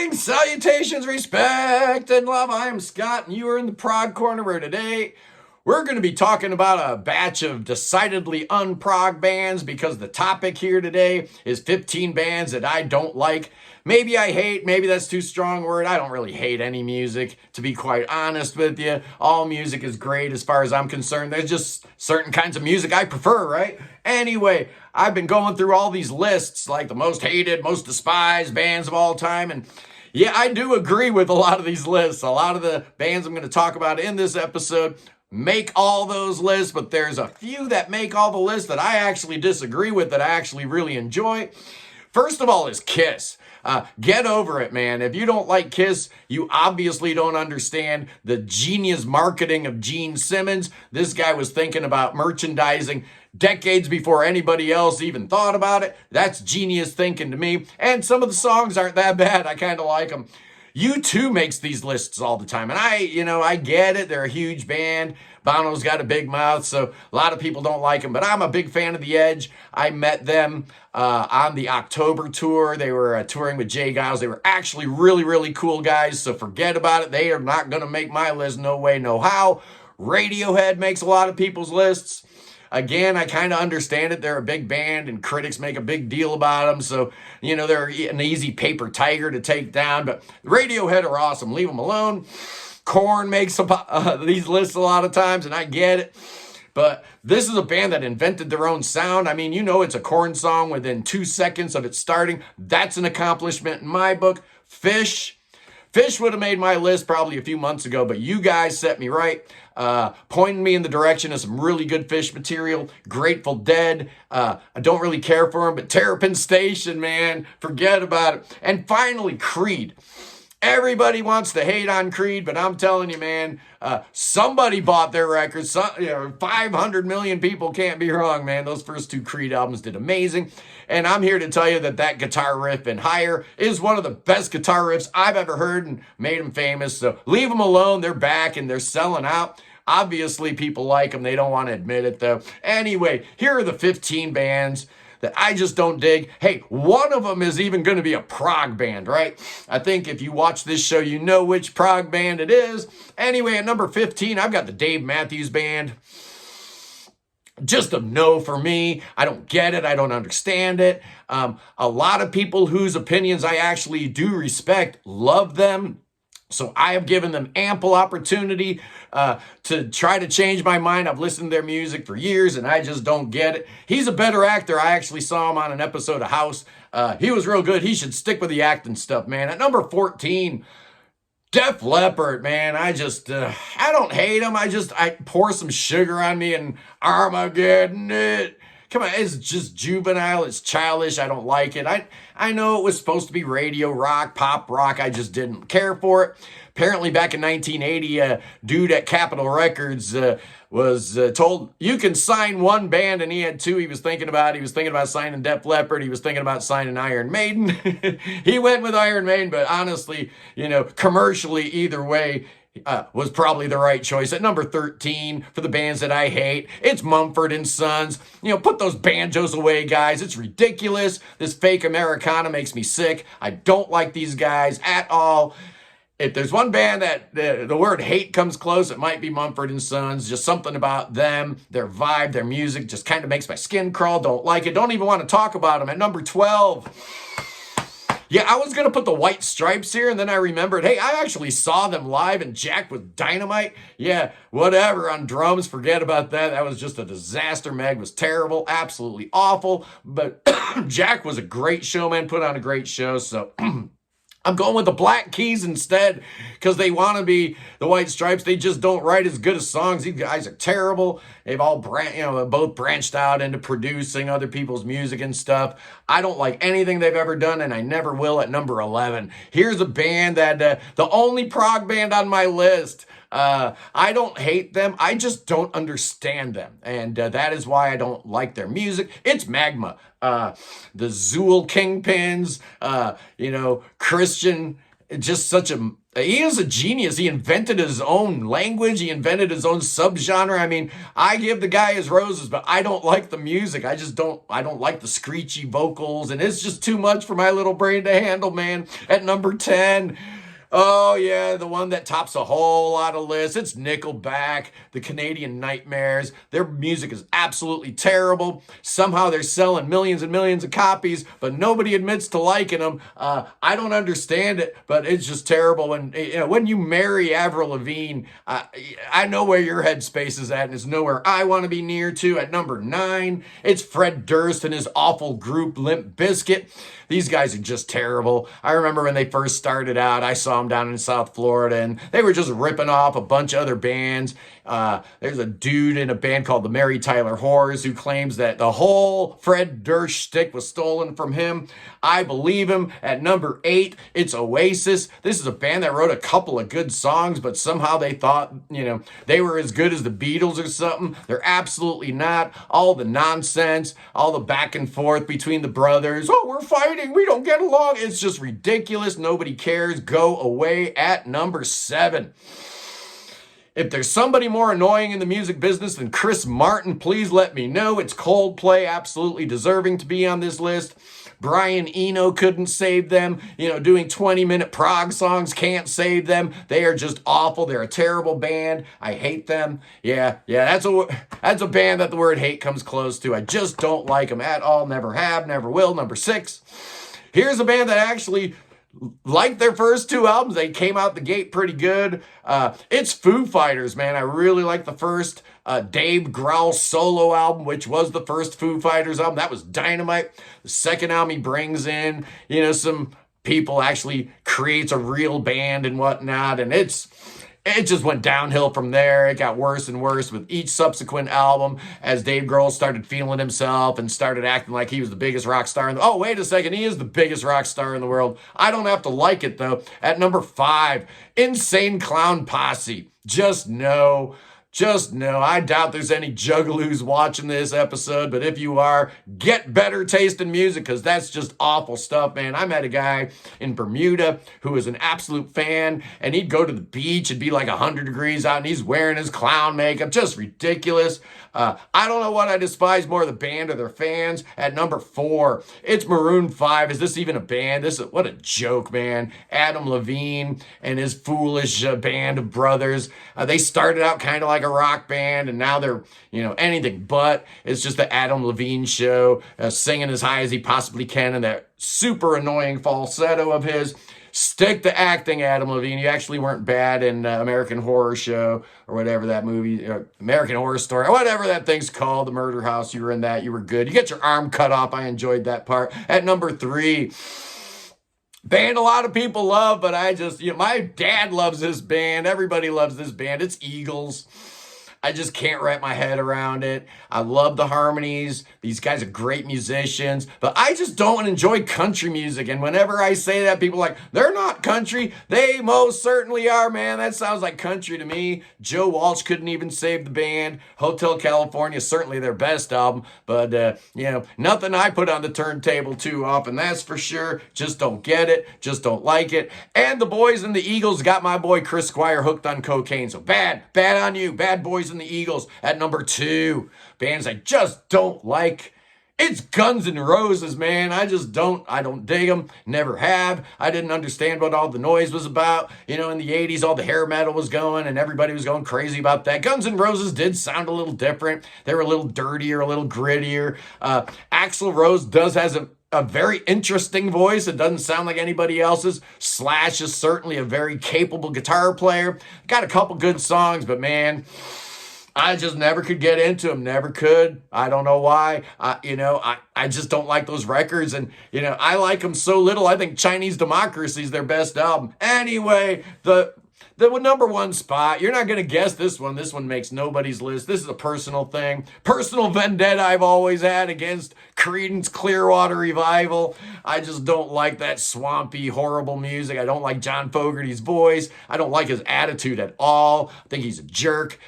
Greetings, salutations, respect, and love. I am Scott, and you are in the Prog Corner, where today we're going to be talking about a batch of decidedly unprog bands, because the topic here today is 15 bands that I don't like. Maybe I hate, maybe that's too strong a word. I don't really hate any music, to be quite honest with you. All music is great as far as I'm concerned. There's just certain kinds of music I prefer, right? Anyway, I've been going through all these lists, like the most hated, most despised bands of all time, and yeah, I do agree with a lot of these lists. A lot of the bands I'm going to talk about in this episode make all those lists, but there's a few that make all the lists that I actually disagree with, that I actually really enjoy. First of all is Kiss. Get over it, man. If you don't like Kiss, you obviously don't understand the genius marketing of Gene Simmons. This guy was thinking about merchandising decades before anybody else even thought about it. That's genius thinking to me. And some of the songs aren't that bad. I kind of like them. U2 makes these lists all the time. And I get it. They're a huge band. Bono's got a big mouth, so a lot of people don't like him. But I'm a big fan of The Edge. I met them on the October tour. They were touring with Jay Giles. They were actually really, really cool guys, so forget about it. They are not going to make my list. No way, no how. Radiohead makes a lot of people's lists. Again, I kind of understand it. They're a big band, and critics make a big deal about them. So, they're an easy paper tiger to take down. But Radiohead are awesome. Leave them alone. Korn makes these lists a lot of times, and I get it. But this is a band that invented their own sound. I mean, it's a Korn song within 2 seconds of it starting. That's an accomplishment in my book. Fish would have made my list probably a few months ago, but you guys set me right. Pointing me in the direction of some really good Fish material. Grateful Dead. I don't really care for them, but Terrapin Station, man, forget about it. And finally, Creed. Everybody wants to hate on Creed, but I'm telling you, man, somebody bought their records. 500 million people can't be wrong, man. Those first two Creed albums did amazing. And I'm here to tell you that guitar riff in Higher is one of the best guitar riffs I've ever heard, and made them famous. So leave them alone. They're back and they're selling out. Obviously, people like them. They don't want to admit it, though. Anyway, here are the 15 bands that I just don't dig. Hey, one of them is even going to be a prog band, right? I think if you watch this show, you know which prog band it is. Anyway, at number 15, I've got the Dave Matthews Band. Just a no for me. I don't get it. I don't understand it. A lot of people whose opinions I actually do respect love them. So I have given them ample opportunity to try to change my mind. I've listened to their music for years, and I just don't get it. He's a better actor. I actually saw him on an episode of House. He was real good. He should stick with the acting stuff, man. At number 14, Def Leppard, man. I don't hate him. I pour some sugar on me and Armageddon it. Come on, it's just juvenile. It's childish. I don't like it. I know it was supposed to be radio rock, pop rock. I just didn't care for it. Apparently, back in 1980, a dude at Capitol Records was told, you can sign one band, and he had two he was thinking about. He was thinking about signing Def Leppard. He was thinking about signing Iron Maiden. He went with Iron Maiden, but honestly, commercially, either way, was probably the right choice. At number 13, for the bands that I hate, it's Mumford and Sons. Put those banjos away, guys. It's ridiculous. This fake Americana makes me sick. I don't like these guys at all. If there's one band that the word hate comes close, it might be Mumford and Sons. Just something about them, their vibe, their music just kind of makes my skin crawl. Don't like it. Don't even want to talk about them. At number 12, yeah, I was going to put the White Stripes here, and then I remembered, hey, I actually saw them live, and Jack was dynamite. Yeah, whatever, on drums, forget about that. That was just a disaster. Meg was terrible, absolutely awful, but Jack was a great showman, put on a great show, so I'm going with the Black Keys instead, because they want to be the White Stripes. They just don't write as good as songs. These guys are terrible. They've all both branched out into producing other people's music and stuff. I don't like anything they've ever done, and I never will. At number 11, here's a band that the only prog band on my list. I don't hate them. I just don't understand them. And that is why I don't like their music. It's Magma. The Zool Kingpins, Christian just such a he is a genius. He invented his own language. He invented his own subgenre. I mean, I give the guy his roses, but I don't like the music. I don't like the screechy vocals, and it's just too much for my little brain to handle, man. At number 10, oh yeah, the one that tops a whole lot of lists. It's Nickelback, the Canadian Nightmares. Their music is absolutely terrible. Somehow they're selling millions and millions of copies, but nobody admits to liking them. I don't understand it, but it's just terrible. And when you marry Avril Lavigne, I know where your headspace is at, and it's nowhere I want to be near to. At number 9, it's Fred Durst and his awful group Limp Bizkit. These guys are just terrible. I remember when they first started out, I saw them down in South Florida, and they were just ripping off a bunch of other bands. There's a dude in a band called the Mary Tyler Whores who claims that the whole Fred Durst shtick was stolen from him. I believe him. At number 8, it's Oasis. This is a band that wrote a couple of good songs, but somehow they thought, they were as good as the Beatles or something. They're absolutely not. All the nonsense, all the back and forth between the brothers. Oh, we're fighting. We don't get along. It's just ridiculous. Nobody cares. Go away. At number 7. If there's somebody more annoying in the music business than Chris Martin, please let me know. It's Coldplay, absolutely deserving to be on this list. Brian Eno couldn't save them. Doing 20-minute prog songs can't save them. They are just awful. They're a terrible band. I hate them. Yeah, that's a band that the word hate comes close to. I just don't like them at all. Never have, never will. Number 6. Here's a band that actually liked their first 2 albums. They came out the gate pretty good. It's Foo Fighters, man. I really like the first Dave Grohl solo album, which was the first Foo Fighters album. That was dynamite. The second album he brings in, some people, actually creates a real band and whatnot, and it just went downhill from there. It got worse and worse with each subsequent album as Dave Grohl started feeling himself and started acting like he was the biggest rock star oh, wait a second, he is the biggest rock star in the world. I don't have to like it, though. At number 5, Insane Clown Posse. Just no. I doubt there's any juggaloos watching this episode, but if you are, get better taste in music, because that's just awful stuff, man. I met a guy in Bermuda who was an absolute fan, and he'd go to the beach and be like 100 degrees out, and he's wearing his clown makeup. Just ridiculous. I don't know what I despise more, the band or their fans. At number 4, it's Maroon 5. Is this even a band? What a joke, man. Adam Levine and his foolish band of brothers. They started out kind of like a rock band, and now they're, anything but. It's just the Adam Levine show, singing as high as he possibly can in that super annoying falsetto of his. Stick to acting, Adam Levine. You actually weren't bad in American Horror Show or whatever that movie, American Horror Story, or whatever that thing's called, The Murder House. You were in that. You were good. You get your arm cut off. I enjoyed that part. At number 3, band a lot of people love, but my dad loves this band. Everybody loves this band. It's Eagles. I just can't wrap my head around it. I love the harmonies. These guys are great musicians, but I just don't enjoy country music. And whenever I say that, people are like, they're not country. They most certainly are, man. That sounds like country to me. Joe Walsh couldn't even save the band. Hotel California, certainly their best album, but nothing I put on the turntable too often, that's for sure. Just don't get it. Just don't like it. And the boys in the Eagles got my boy Chris Squire hooked on cocaine. So bad on you. Bad boys and the Eagles. At number 2, bands I just don't like, it's Guns N' Roses, man. I don't dig them. Never have. I didn't understand what all the noise was about. In the 80s, all the hair metal was going, and everybody was going crazy about that. Guns N' Roses did sound a little different. They were a little dirtier, a little grittier. Axl Rose has a very interesting voice. It doesn't sound like anybody else's. Slash is certainly a very capable guitar player. Got a couple good songs, but man, I just never could get into them. Never could. I don't know why. I just don't like those records. And, I like them so little. I think Chinese Democracy is their best album. Anyway, the number 1 spot, you're not going to guess this one. This one makes nobody's list. This is a personal thing. Personal vendetta I've always had against Creedence Clearwater Revival. I just don't like that swampy, horrible music. I don't like John Fogerty's voice. I don't like his attitude at all. I think he's a jerk.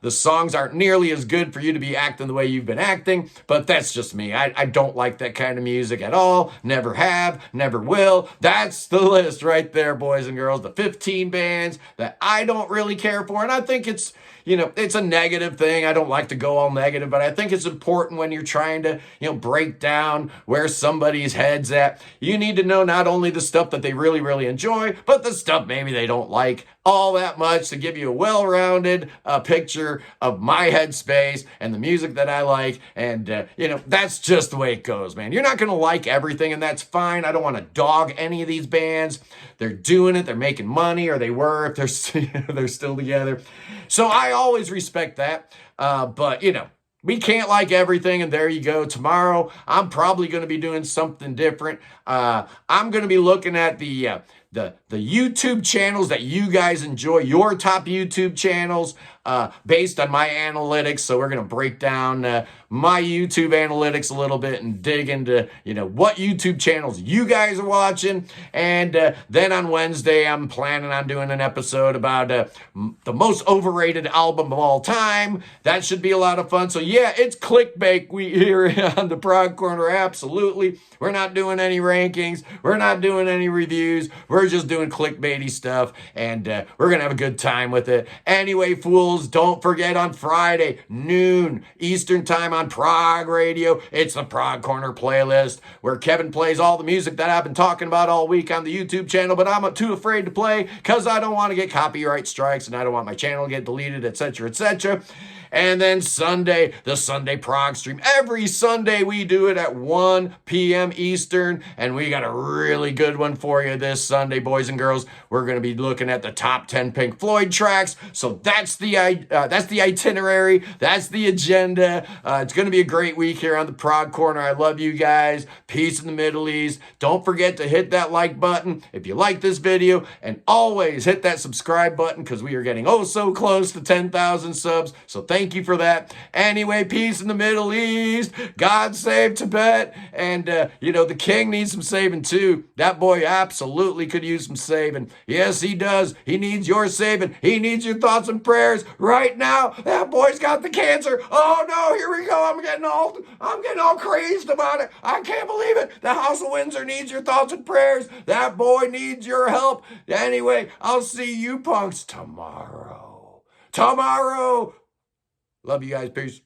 The songs aren't nearly as good for you to be acting the way you've been acting, but that's just me. I don't like that kind of music at all. Never have, never will. That's the list right there, boys and girls. The 15 bands that I don't really care for, and I think it's, it's a negative thing. I don't like to go all negative, but I think it's important when you're trying to, break down where somebody's head's at. You need to know not only the stuff that they really, really enjoy, but the stuff maybe they don't like all that much, to give you a well-rounded picture of my headspace and the music that I like. And, that's just the way it goes, man. You're not going to like everything, and that's fine. I don't want to dog any of these bands. They're doing it. They're making money, or they were if they're still together. So I always respect that. But, we can't like everything, and there you go. Tomorrow, I'm probably going to be doing something different. I'm going to be looking at the YouTube channels that you guys enjoy, your top YouTube channels, based on my analytics. So we're going to break down my YouTube analytics a little bit and dig into, what YouTube channels you guys are watching. And then on Wednesday, I'm planning on doing an episode about the most overrated album of all time. That should be a lot of fun. So yeah, it's clickbait here on the Prog Corner. Absolutely. We're not doing any rankings. We're not doing any reviews. We're just doing clickbaity stuff, and we're going to have a good time with it. Anyway, fools, don't forget on Friday, noon Eastern time on Prog Radio, it's the Prog Corner playlist, where Kevin plays all the music that I've been talking about all week on the YouTube channel, but I'm too afraid to play because I don't want to get copyright strikes, and I don't want my channel to get deleted, etc., etc. And then Sunday, the Sunday Prog stream. Every Sunday we do it at 1 p.m. Eastern, and we got a really good one for you this Sunday, boys and girls. We're going to be looking at the top 10 Pink Floyd tracks. So that's the itinerary. That's the agenda. It's going to be a great week here on the Prog Corner. I love you guys. Peace in the Middle East. Don't forget to hit that like button if you like this video, and always hit that subscribe button, because we are getting so close to 10,000 subs. So thank you for that. Anyway, peace in the Middle East. God save Tibet. And, the king needs some saving too. That boy absolutely could use some saving. Yes, he does. He needs your saving. He needs your thoughts and prayers right now. That boy's got the cancer. Oh no, here we go. I'm getting all crazed about it. I can't believe it. The House of Windsor needs your thoughts and prayers. That boy needs your help. Anyway, I'll see you punks tomorrow. Love you guys. Peace.